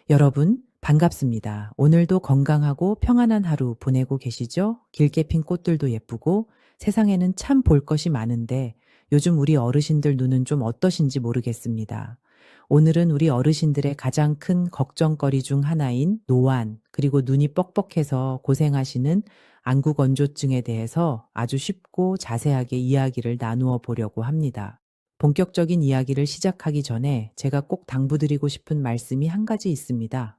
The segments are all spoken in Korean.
여러분, 반갑습니다. 오늘도 건강하고 평안한 하루 보내고 계시죠? 길게 핀 꽃들도 예쁘고 세상에는 참 볼 것이 많은데 요즘 우리 어르신들 눈은 좀 어떠신지 모르겠습니다. 오늘은 우리 어르신들의 가장 큰 걱정거리 중 하나인 노안, 그리고 눈이 뻑뻑해서 고생하시는 안구건조증에 대해서 아주 쉽고 자세하게 이야기를 나누어 보려고 합니다. 본격적인 이야기를 시작하기 전에 제가 꼭 당부드리고 싶은 말씀이 한 가지 있습니다.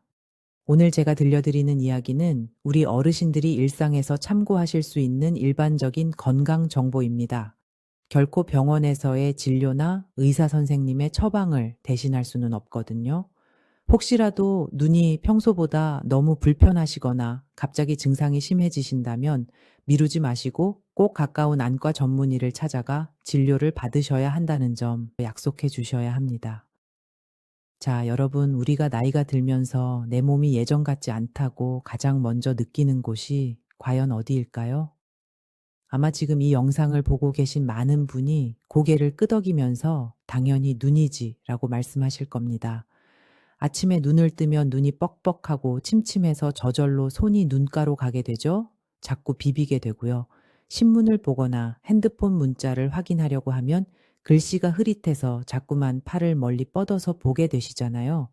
오늘 제가 들려드리는 이야기는 우리 어르신들이 일상에서 참고하실 수 있는 일반적인 건강 정보입니다. 결코 병원에서의 진료나 의사 선생님의 처방을 대신할 수는 없거든요. 혹시라도 눈이 평소보다 너무 불편하시거나 갑자기 증상이 심해지신다면 미루지 마시고 꼭 가까운 안과 전문의를 찾아가 진료를 받으셔야 한다는 점 약속해 주셔야 합니다. 자, 여러분, 우리가 나이가 들면서 내 몸이 예전 같지 않다고 가장 먼저 느끼는 곳이 과연 어디일까요? 아마 지금 이 영상을 보고 계신 많은 분이 고개를 끄덕이면서 당연히 눈이지 라고 말씀하실 겁니다. 아침에 눈을 뜨면 눈이 뻑뻑하고 침침해서 저절로 손이 눈가로 가게 되죠. 자꾸 비비게 되고요. 신문을 보거나 핸드폰 문자를 확인하려고 하면 글씨가 흐릿해서 자꾸만 팔을 멀리 뻗어서 보게 되시잖아요.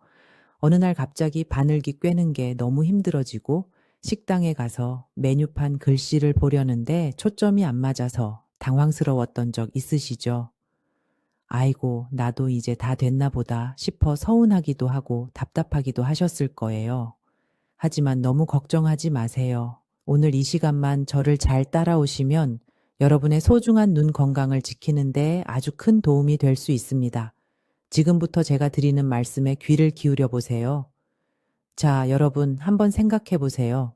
어느 날 갑자기 바늘기 꿰는 게 너무 힘들어지고 식당에 가서 메뉴판 글씨를 보려는데 초점이 안 맞아서 당황스러웠던 적 있으시죠? 아이고, 나도 이제 다 됐나 보다 싶어 서운하기도 하고 답답하기도 하셨을 거예요. 하지만 너무 걱정하지 마세요. 오늘 이 시간만 저를 잘 따라오시면 여러분의 소중한 눈 건강을 지키는데 아주 큰 도움이 될 수 있습니다. 지금부터 제가 드리는 말씀에 귀를 기울여 보세요. 자, 여러분, 한번 생각해 보세요.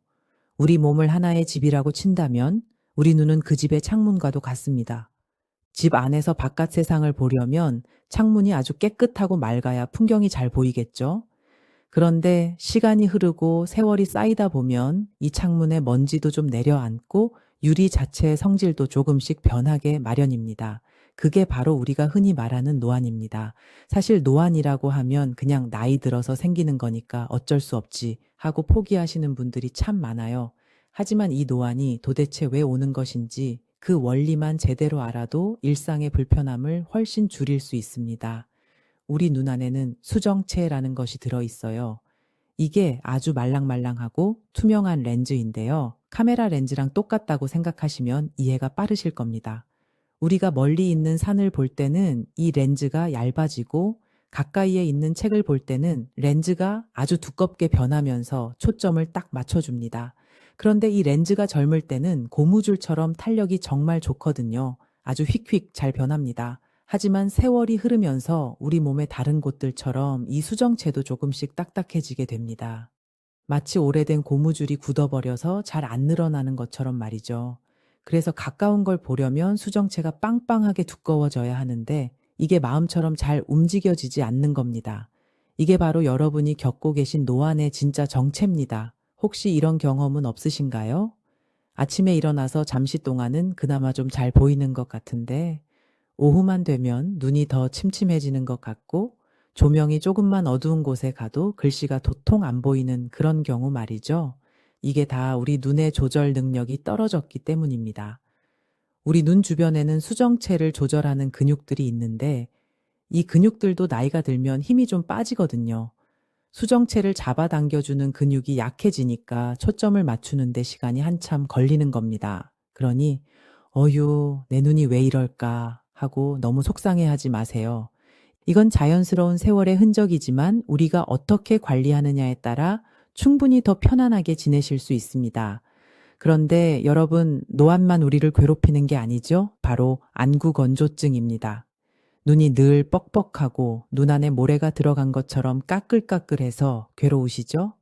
우리 몸을 하나의 집이라고 친다면 우리 눈은 그 집의 창문과도 같습니다. 집 안에서 바깥 세상을 보려면 창문이 아주 깨끗하고 맑아야 풍경이 잘 보이겠죠? 그런데 시간이 흐르고 세월이 쌓이다 보면 이 창문에 먼지도 좀 내려앉고 유리 자체의 성질도 조금씩 변하게 마련입니다. 그게 바로 우리가 흔히 말하는 노안입니다. 사실 노안이라고 하면 그냥 나이 들어서 생기는 거니까 어쩔 수 없지 하고 포기하시는 분들이 참 많아요. 하지만 이 노안이 도대체 왜 오는 것인지 그 원리만 제대로 알아도 일상의 불편함을 훨씬 줄일 수 있습니다. 우리 눈 안에는 수정체라는 것이 들어있어요. 이게 아주 말랑말랑하고 투명한 렌즈인데요. 카메라 렌즈랑 똑같다고 생각하시면 이해가 빠르실 겁니다. 우리가 멀리 있는 산을 볼 때는 이 렌즈가 얇아지고 가까이에 있는 책을 볼 때는 렌즈가 아주 두껍게 변하면서 초점을 딱 맞춰줍니다. 그런데 이 렌즈가 젊을 때는 고무줄처럼 탄력이 정말 좋거든요. 아주 휙휙 잘 변합니다. 하지만 세월이 흐르면서 우리 몸의 다른 곳들처럼 이 수정체도 조금씩 딱딱해지게 됩니다. 마치 오래된 고무줄이 굳어버려서 잘 안 늘어나는 것처럼 말이죠. 그래서 가까운 걸 보려면 수정체가 빵빵하게 두꺼워져야 하는데 이게 마음처럼 잘 움직여지지 않는 겁니다. 이게 바로 여러분이 겪고 계신 노안의 진짜 정체입니다. 혹시 이런 경험은 없으신가요? 아침에 일어나서 잠시 동안은 그나마 좀 잘 보이는 것 같은데 오후만 되면 눈이 더 침침해지는 것 같고 조명이 조금만 어두운 곳에 가도 글씨가 도통 안 보이는 그런 경우 말이죠. 이게 다 우리 눈의 조절 능력이 떨어졌기 때문입니다. 우리 눈 주변에는 수정체를 조절하는 근육들이 있는데 이 근육들도 나이가 들면 힘이 좀 빠지거든요. 수정체를 잡아당겨주는 근육이 약해지니까 초점을 맞추는데 시간이 한참 걸리는 겁니다. 그러니 어휴, 내 눈이 왜 이럴까 하고 너무 속상해하지 마세요. 이건 자연스러운 세월의 흔적이지만 우리가 어떻게 관리하느냐에 따라 충분히 더 편안하게 지내실 수 있습니다. 그런데 여러분, 노안만 우리를 괴롭히는 게 아니죠? 바로 안구건조증입니다. 눈이 늘 뻑뻑하고 눈 안에 모래가 들어간 것처럼 까끌까끌해서 괴로우시죠?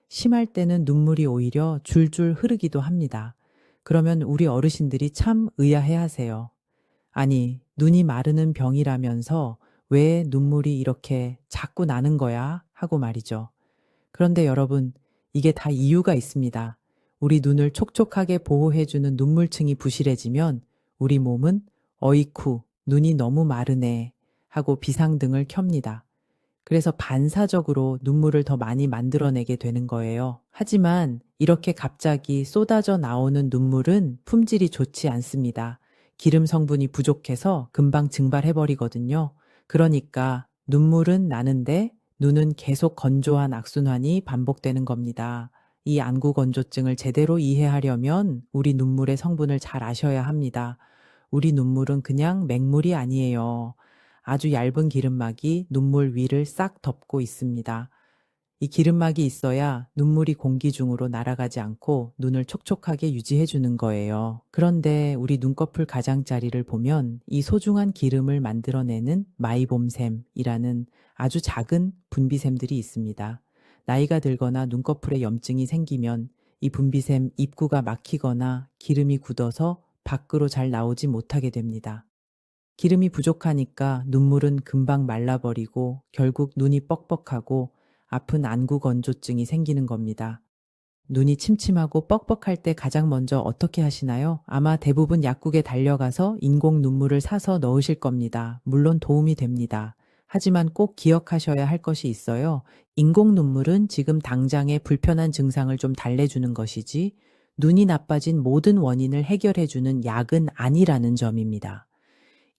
심할 때는 눈물이 오히려 줄줄 흐르기도 합니다. 그러면 우리 어르신들이 참 의아해 하세요. 아니, 눈이 마르는 병이라면서 왜 눈물이 이렇게 자꾸 나는 거야? 하고 말이죠. 그런데 여러분, 이게 다 이유가 있습니다. 우리 눈을 촉촉하게 보호해주는 눈물층이 부실해지면 우리 몸은 어이쿠, 눈이 너무 마르네 하고 비상등을 켭니다. 그래서 반사적으로 눈물을 더 많이 만들어내게 되는 거예요. 하지만 이렇게 갑자기 쏟아져 나오는 눈물은 품질이 좋지 않습니다. 기름 성분이 부족해서 금방 증발해버리거든요. 그러니까 눈물은 나는데 눈은 계속 건조한 악순환이 반복되는 겁니다. 이 안구 건조증을 제대로 이해하려면 우리 눈물의 성분을 잘 아셔야 합니다. 우리 눈물은 그냥 맹물이 아니에요. 아주 얇은 기름막이 눈물 위를 싹 덮고 있습니다. 이 기름막이 있어야 눈물이 공기 중으로 날아가지 않고 눈을 촉촉하게 유지해 주는 거예요. 그런데 우리 눈꺼풀 가장자리를 보면 이 소중한 기름을 만들어내는 마이봄샘이라는 아주 작은 분비샘들이 있습니다. 나이가 들거나 눈꺼풀에 염증이 생기면 이 분비샘 입구가 막히거나 기름이 굳어서 밖으로 잘 나오지 못하게 됩니다. 기름이 부족하니까 눈물은 금방 말라버리고 결국 눈이 뻑뻑하고 아픈 안구 건조증이 생기는 겁니다. 눈이 침침하고 뻑뻑할 때 가장 먼저 어떻게 하시나요? 아마 대부분 약국에 달려가서 인공 눈물을 사서 넣으실 겁니다. 물론 도움이 됩니다. 하지만 꼭 기억하셔야 할 것이 있어요. 인공 눈물은 지금 당장의 불편한 증상을 좀 달래주는 것이지 눈이 나빠진 모든 원인을 해결해주는 약은 아니라는 점입니다.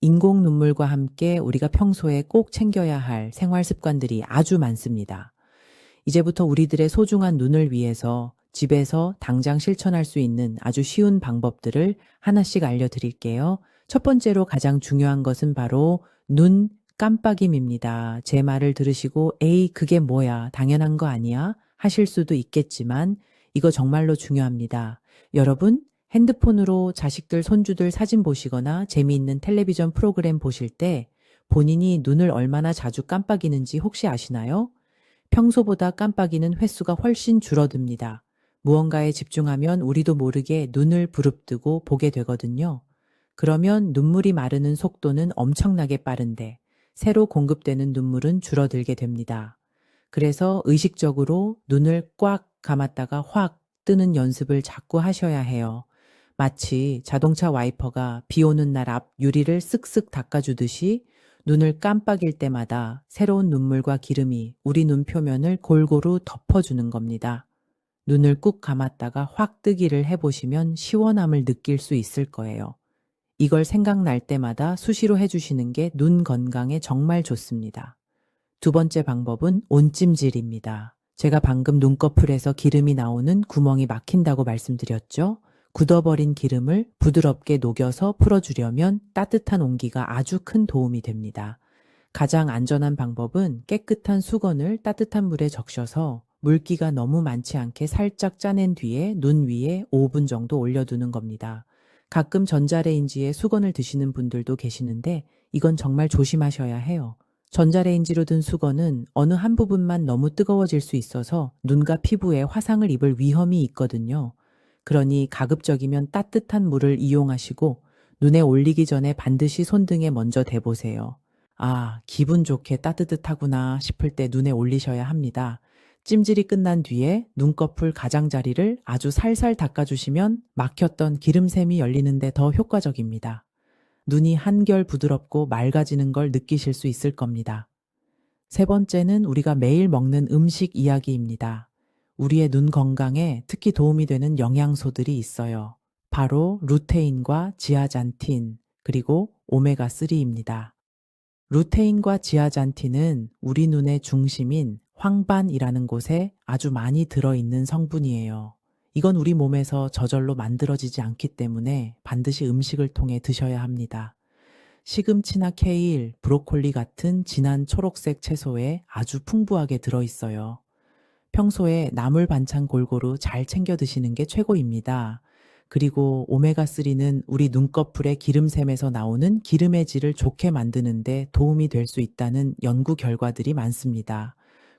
인공 눈물과 함께 우리가 평소에 꼭 챙겨야 할 생활 습관들이 아주 많습니다. 이제부터 우리들의 소중한 눈을 위해서 집에서 당장 실천할 수 있는 아주 쉬운 방법들을 하나씩 알려드릴게요. 첫 번째로 가장 중요한 것은 바로 눈 깜빡임입니다. 제 말을 들으시고 에이 그게 뭐야 당연한 거 아니야 하실 수도 있겠지만 이거 정말로 중요합니다. 여러분 핸드폰으로 자식들 손주들 사진 보시거나 재미있는 텔레비전 프로그램 보실 때 본인이 눈을 얼마나 자주 깜빡이는지 혹시 아시나요? 평소보다 깜빡이는 횟수가 훨씬 줄어듭니다. 무언가에 집중하면 우리도 모르게 눈을 부릅뜨고 보게 되거든요. 그러면 눈물이 마르는 속도는 엄청나게 빠른데 새로 공급되는 눈물은 줄어들게 됩니다. 그래서 의식적으로 눈을 꽉 감았다가 확 뜨는 연습을 자꾸 하셔야 해요. 마치 자동차 와이퍼가 비 오는 날 앞 유리를 쓱쓱 닦아주듯이 눈을 깜빡일 때마다 새로운 눈물과 기름이 우리 눈 표면을 골고루 덮어주는 겁니다. 눈을 꾹 감았다가 확 뜨기를 해보시면 시원함을 느낄 수 있을 거예요. 이걸 생각날 때마다 수시로 해주시는 게 눈 건강에 정말 좋습니다. 두 번째 방법은 온찜질입니다. 제가 방금 눈꺼풀에서 기름이 나오는 구멍이 막힌다고 말씀드렸죠? 굳어버린 기름을 부드럽게 녹여서 풀어주려면 따뜻한 온기가 아주 큰 도움이 됩니다. 가장 안전한 방법은 깨끗한 수건을 따뜻한 물에 적셔서 물기가 너무 많지 않게 살짝 짜낸 뒤에 눈 위에 5분 정도 올려두는 겁니다. 가끔 전자레인지에 수건을 드시는 분들도 계시는데 이건 정말 조심하셔야 해요. 전자레인지로 든 수건은 어느 한 부분만 너무 뜨거워질 수 있어서 눈과 피부에 화상을 입을 위험이 있거든요. 그러니 가급적이면 따뜻한 물을 이용하시고 눈에 올리기 전에 반드시 손등에 먼저 대보세요. 아, 기분 좋게 따뜻하구나 싶을 때 눈에 올리셔야 합니다. 찜질이 끝난 뒤에 눈꺼풀 가장자리를 아주 살살 닦아주시면 막혔던 기름샘이 열리는데 더 효과적입니다. 눈이 한결 부드럽고 맑아지는 걸 느끼실 수 있을 겁니다. 세 번째는 우리가 매일 먹는 음식 이야기입니다. 우리의 눈 건강에 특히 도움이 되는 영양소들이 있어요. 바로 루테인과 지아잔틴, 그리고 오메가3입니다. 루테인과 지아잔틴은 우리 눈의 중심인 황반이라는 곳에 아주 많이 들어있는 성분이에요. 이건 우리 몸에서 저절로 만들어지지 않기 때문에 반드시 음식을 통해 드셔야 합니다. 시금치나 케일, 브로콜리 같은 진한 초록색 채소에 아주 풍부하게 들어있어요. 평소에 나물 반찬 골고루 잘 챙겨 드시는 게 최고입니다. 그리고 오메가3는 우리 눈꺼풀의 기름샘에서 나오는 기름의 질을 좋게 만드는데 도움이 될 수 있다는 연구 결과들이 많습니다.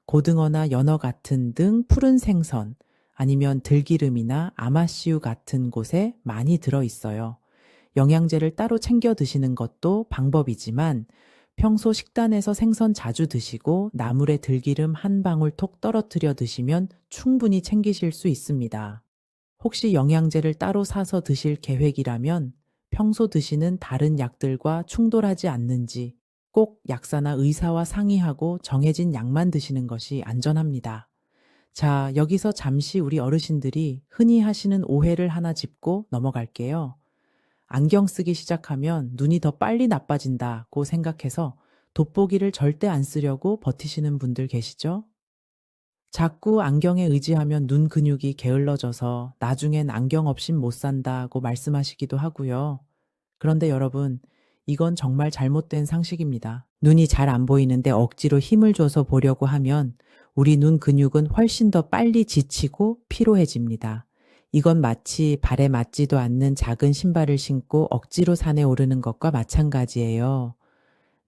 고등어나 연어 같은 등 푸른 생선, 아니면 들기름이나 아마씨유 같은 곳에 많이 들어있어요. 영양제를 따로 챙겨 드시는 것도 방법이지만 평소 식단에서 생선 자주 드시고 나물에 들기름 한 방울 톡 떨어뜨려 드시면 충분히 챙기실 수 있습니다. 혹시 영양제를 따로 사서 드실 계획이라면 평소 드시는 다른 약들과 충돌하지 않는지 꼭 약사나 의사와 상의하고 정해진 약만 드시는 것이 안전합니다. 자, 여기서 잠시 우리 어르신들이 흔히 하시는 오해를 하나 짚고 넘어갈게요. 안경 쓰기 시작하면 눈이 더 빨리 나빠진다고 생각해서 돋보기를 절대 안 쓰려고 버티시는 분들 계시죠? 자꾸 안경에 의지하면 눈 근육이 게을러져서 나중엔 안경 없인 못 산다고 말씀하시기도 하고요. 그런데 여러분, 이건 정말 잘못된 상식입니다. 눈이 잘 안 보이는데 억지로 힘을 줘서 보려고 하면 우리 눈 근육은 훨씬 더 빨리 지치고 피로해집니다. 이건 마치 발에 맞지도 않는 작은 신발을 신고 억지로 산에 오르는 것과 마찬가지예요.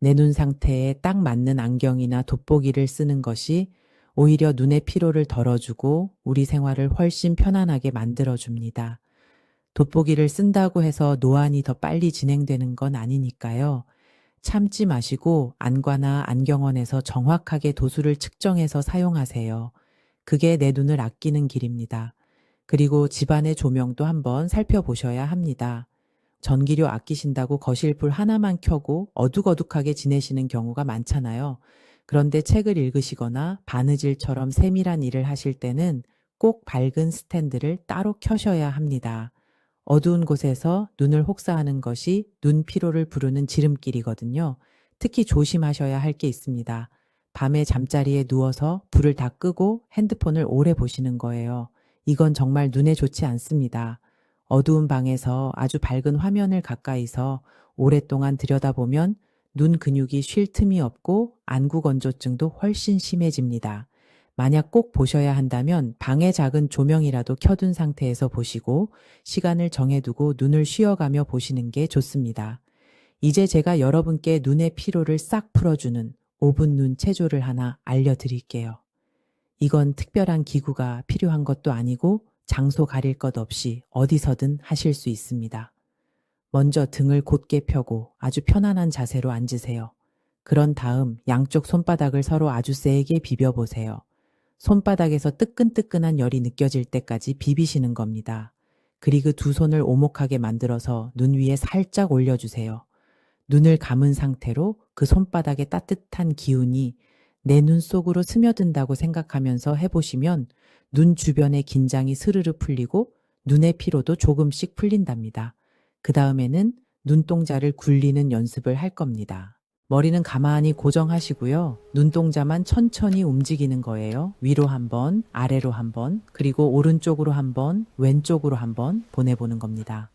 내 눈 상태에 딱 맞는 안경이나 돋보기를 쓰는 것이 오히려 눈의 피로를 덜어주고 우리 생활을 훨씬 편안하게 만들어줍니다. 돋보기를 쓴다고 해서 노안이 더 빨리 진행되는 건 아니니까요. 참지 마시고 안과나 안경원에서 정확하게 도수를 측정해서 사용하세요. 그게 내 눈을 아끼는 길입니다. 그리고 집안의 조명도 한번 살펴보셔야 합니다. 전기료 아끼신다고 거실 불 하나만 켜고 어둑어둑하게 지내시는 경우가 많잖아요. 그런데 책을 읽으시거나 바느질처럼 세밀한 일을 하실 때는 꼭 밝은 스탠드를 따로 켜셔야 합니다. 어두운 곳에서 눈을 혹사하는 것이 눈 피로를 부르는 지름길이거든요. 특히 조심하셔야 할 게 있습니다. 밤에 잠자리에 누워서 불을 다 끄고 핸드폰을 오래 보시는 거예요. 이건 정말 눈에 좋지 않습니다. 어두운 방에서 아주 밝은 화면을 가까이서 오랫동안 들여다보면 눈 근육이 쉴 틈이 없고 안구 건조증도 훨씬 심해집니다. 만약 꼭 보셔야 한다면 방에 작은 조명이라도 켜둔 상태에서 보시고 시간을 정해두고 눈을 쉬어가며 보시는 게 좋습니다. 이제 제가 여러분께 눈의 피로를 싹 풀어주는 5분 눈 체조를 하나 알려드릴게요. 이건 특별한 기구가 필요한 것도 아니고 장소 가릴 것 없이 어디서든 하실 수 있습니다. 먼저 등을 곧게 펴고 아주 편안한 자세로 앉으세요. 그런 다음 양쪽 손바닥을 서로 아주 세게 비벼보세요. 손바닥에서 뜨끈뜨끈한 열이 느껴질 때까지 비비시는 겁니다. 그리고 두 손을 오목하게 만들어서 눈 위에 살짝 올려주세요. 눈을 감은 상태로 그 손바닥의 따뜻한 기운이 내 눈 속으로 스며든다고 생각하면서 해보시면 눈 주변의 긴장이 스르르 풀리고 눈의 피로도 조금씩 풀린답니다. 그 다음에는 눈동자를 굴리는 연습을 할 겁니다. 머리는 가만히 고정하시고요. 눈동자만 천천히 움직이는 거예요. 위로 한 번, 아래로 한 번, 그리고 오른쪽으로 한 번, 왼쪽으로 한 번 보내보는 겁니다.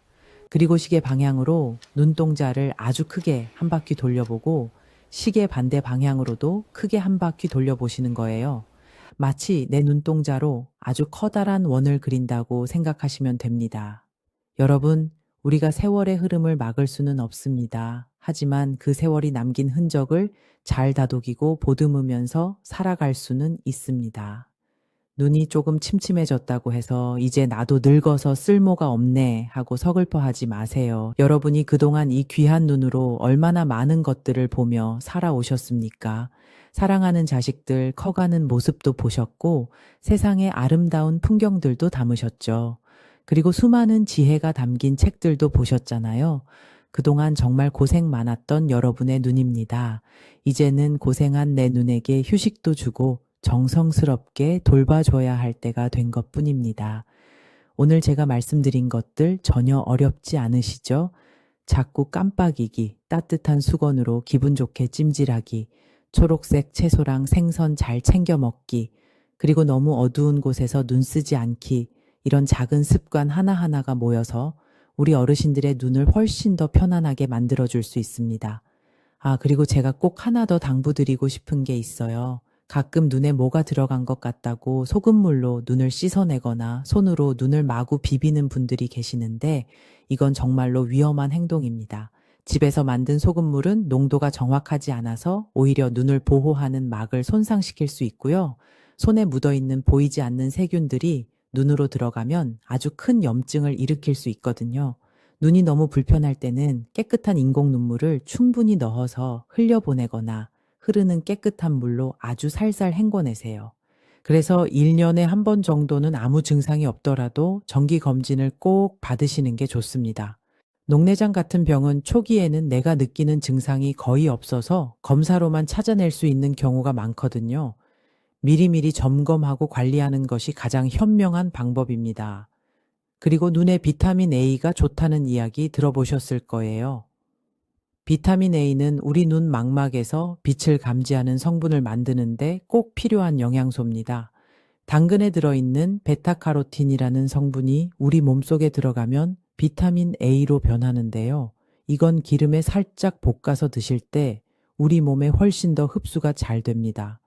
그리고 시계 방향으로 눈동자를 아주 크게 한 바퀴 돌려보고 시계 반대 방향으로도 크게 한 바퀴 돌려보시는 거예요. 마치 내 눈동자로 아주 커다란 원을 그린다고 생각하시면 됩니다. 여러분, 우리가 세월의 흐름을 막을 수는 없습니다. 하지만 그 세월이 남긴 흔적을 잘 다독이고 보듬으면서 살아갈 수는 있습니다. 눈이 조금 침침해졌다고 해서 이제 나도 늙어서 쓸모가 없네 하고 서글퍼하지 마세요. 여러분이 그동안 이 귀한 눈으로 얼마나 많은 것들을 보며 살아오셨습니까? 사랑하는 자식들 커가는 모습도 보셨고 세상의 아름다운 풍경들도 담으셨죠. 그리고 수많은 지혜가 담긴 책들도 보셨잖아요. 그동안 정말 고생 많았던 여러분의 눈입니다. 이제는 고생한 내 눈에게 휴식도 주고 정성스럽게 돌봐줘야 할 때가 된 것뿐입니다. 오늘 제가 말씀드린 것들 전혀 어렵지 않으시죠? 자꾸 깜빡이기, 따뜻한 수건으로 기분 좋게 찜질하기, 초록색 채소랑 생선 잘 챙겨 먹기, 그리고 너무 어두운 곳에서 눈 쓰지 않기, 이런 작은 습관 하나하나가 모여서 우리 어르신들의 눈을 훨씬 더 편안하게 만들어줄 수 있습니다. 아, 그리고 제가 꼭 하나 더 당부드리고 싶은 게 있어요. 가끔 눈에 뭐가 들어간 것 같다고 소금물로 눈을 씻어내거나 손으로 눈을 마구 비비는 분들이 계시는데 이건 정말로 위험한 행동입니다. 집에서 만든 소금물은 농도가 정확하지 않아서 오히려 눈을 보호하는 막을 손상시킬 수 있고요. 손에 묻어있는 보이지 않는 세균들이 눈으로 들어가면 아주 큰 염증을 일으킬 수 있거든요. 눈이 너무 불편할 때는 깨끗한 인공 눈물을 충분히 넣어서 흘려보내거나 흐르는 깨끗한 물로 아주 살살 헹궈내세요. 그래서 1년에 한 번 정도는 아무 증상이 없더라도 정기 검진을 꼭 받으시는 게 좋습니다. 녹내장 같은 병은 초기에는 내가 느끼는 증상이 거의 없어서 검사로만 찾아낼 수 있는 경우가 많거든요. 미리미리 점검하고 관리하는 것이 가장 현명한 방법입니다. 그리고 눈에 비타민 A가 좋다는 이야기 들어보셨을 거예요. 비타민 A는 우리 눈 망막에서 빛을 감지하는 성분을 만드는데 꼭 필요한 영양소입니다. 당근에 들어있는 베타카로틴이라는 성분이 우리 몸속에 들어가면 비타민 A로 변하는데요. 이건 기름에 살짝 볶아서 드실 때 우리 몸에 훨씬 더 흡수가 잘 됩니다.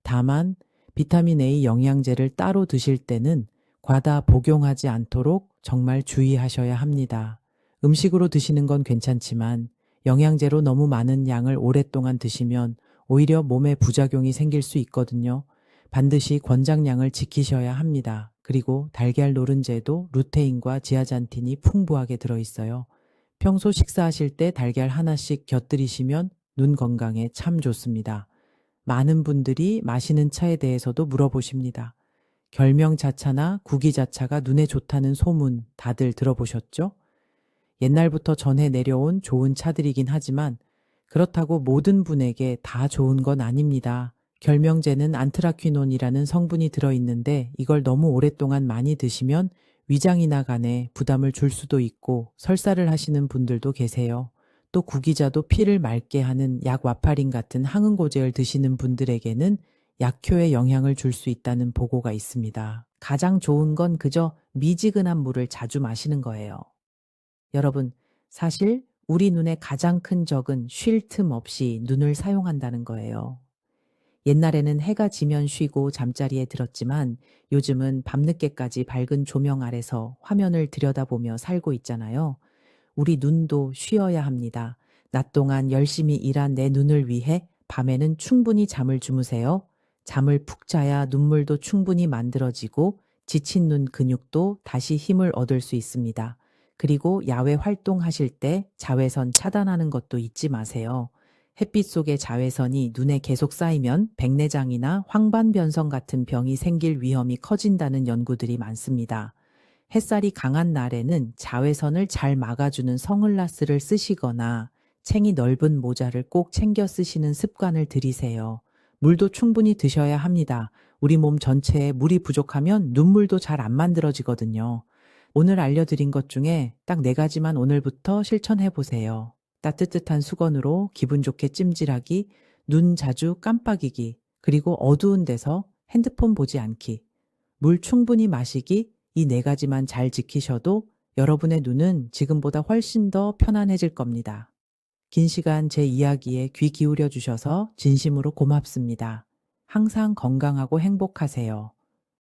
다만 비타민 A 영양제를 따로 드실 때는 과다 복용하지 않도록 정말 주의하셔야 합니다. 음식으로 드시는 건 괜찮지만 영양제로 너무 많은 양을 오랫동안 드시면 오히려 몸에 부작용이 생길 수 있거든요. 반드시 권장량을 지키셔야 합니다. 그리고 달걀 노른자에도 루테인과 지아잔틴이 풍부하게 들어있어요. 평소 식사하실 때 달걀 하나씩 곁들이시면 눈 건강에 참 좋습니다. 많은 분들이 마시는 차에 대해서도 물어보십니다. 결명자차나 구기자차가 눈에 좋다는 소문 다들 들어보셨죠? 옛날부터 전해 내려온 좋은 차들이긴 하지만 그렇다고 모든 분에게 다 좋은 건 아닙니다. 결명제는 안트라퀴논이라는 성분이 들어있는데 이걸 너무 오랫동안 많이 드시면 위장이나 간에 부담을 줄 수도 있고 설사를 하시는 분들도 계세요. 또 구기자도 피를 맑게 하는 약 와파린 같은 항응고제를 드시는 분들에게는 약효에 영향을 줄 수 있다는 보고가 있습니다. 가장 좋은 건 그저 미지근한 물을 자주 마시는 거예요. 여러분, 사실 우리 눈의 가장 큰 적은 쉴 틈 없이 눈을 사용한다는 거예요. 옛날에는 해가 지면 쉬고 잠자리에 들었지만 요즘은 밤늦게까지 밝은 조명 아래서 화면을 들여다보며 살고 있잖아요. 우리 눈도 쉬어야 합니다. 낮 동안 열심히 일한 내 눈을 위해 밤에는 충분히 잠을 주무세요. 잠을 푹 자야 눈물도 충분히 만들어지고 지친 눈 근육도 다시 힘을 얻을 수 있습니다. 그리고 야외 활동하실 때 자외선 차단하는 것도 잊지 마세요. 햇빛 속의 자외선이 눈에 계속 쌓이면 백내장이나 황반변성 같은 병이 생길 위험이 커진다는 연구들이 많습니다. 햇살이 강한 날에는 자외선을 잘 막아주는 선글라스를 쓰시거나 챙이 넓은 모자를 꼭 챙겨 쓰시는 습관을 들이세요. 물도 충분히 드셔야 합니다. 우리 몸 전체에 물이 부족하면 눈물도 잘 안 만들어지거든요. 오늘 알려드린 것 중에 딱 4가지만 오늘부터 실천해 보세요. 따뜻한 수건으로 기분 좋게 찜질하기, 눈 자주 깜빡이기, 그리고 어두운 데서 핸드폰 보지 않기, 물 충분히 마시기, 이 4가지만 잘 지키셔도 여러분의 눈은 지금보다 훨씬 더 편안해질 겁니다. 긴 시간 제 이야기에 귀 기울여 주셔서 진심으로 고맙습니다. 항상 건강하고 행복하세요.